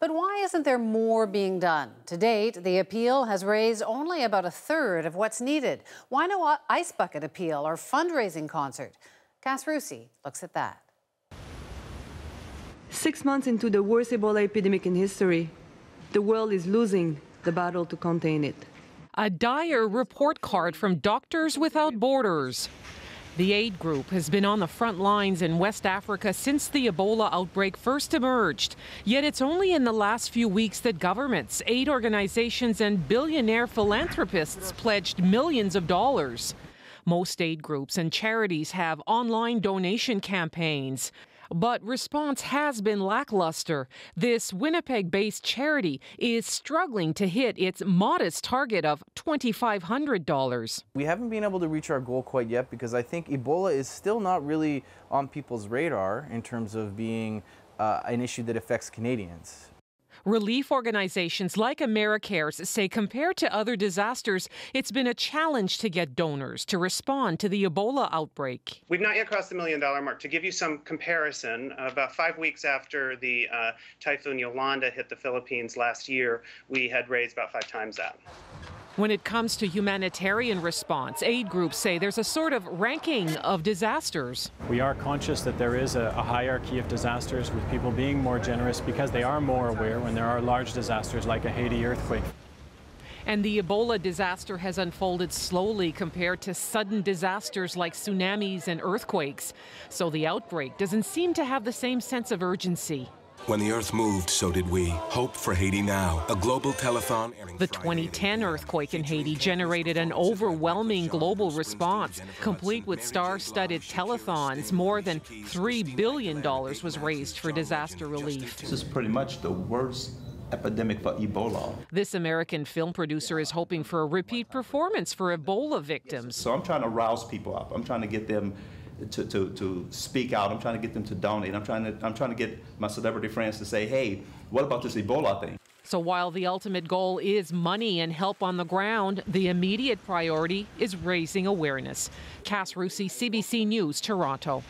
But why isn't there more being done? To date, the appeal has raised only about a third of what's needed. Why no ice bucket appeal or fundraising concert? Cass Rusi looks at that. 6 months into the worst Ebola epidemic in history, the world is losing the battle to contain it. A dire report card from Doctors Without Borders. The aid group has been on the front lines in West Africa since the Ebola outbreak first emerged. Yet it's only in the last few weeks that governments, aid organizations, and billionaire philanthropists pledged millions of dollars. Most aid groups and charities have online donation campaigns. But response has been lackluster. This Winnipeg-based charity is struggling to hit its modest target of $2,500. We haven't been able to reach our goal quite yet because I think Ebola is still not really on people's radar in terms of being an issue that affects Canadians. Relief organizations like AmeriCares say compared to other disasters, it's been a challenge to get donors to respond to the Ebola outbreak. We've not yet crossed the $1 million mark. To give you some comparison, about 5 weeks after the Typhoon Yolanda hit the Philippines last year, we had raised about 5 times that. When it comes to humanitarian response, aid groups say there's a sort of ranking of disasters. We are conscious that there is a hierarchy of disasters with people being more generous because they are more aware when there are large disasters like a Haiti earthquake. And the Ebola disaster has unfolded slowly compared to sudden disasters like tsunamis and earthquakes. So the outbreak doesn't seem to have the same sense of urgency. When the earth moved, so did we. Hope for Haiti Now, a global telethon. The 2010 earthquake in Haiti generated an overwhelming global response, complete with star-studded telethons. More than $3 billion was raised for disaster relief. This is pretty much the worst epidemic for Ebola. This American film producer is hoping for a repeat performance for Ebola victims. So I'm trying to rouse people up. I'm trying to get them to speak out. I'm trying to get them to donate. I'm trying to get my celebrity friends to say, hey, what about this Ebola thing? So while the ultimate goal is money and help on the ground, the immediate priority is raising awareness. Cass Rusi, CBC News, Toronto.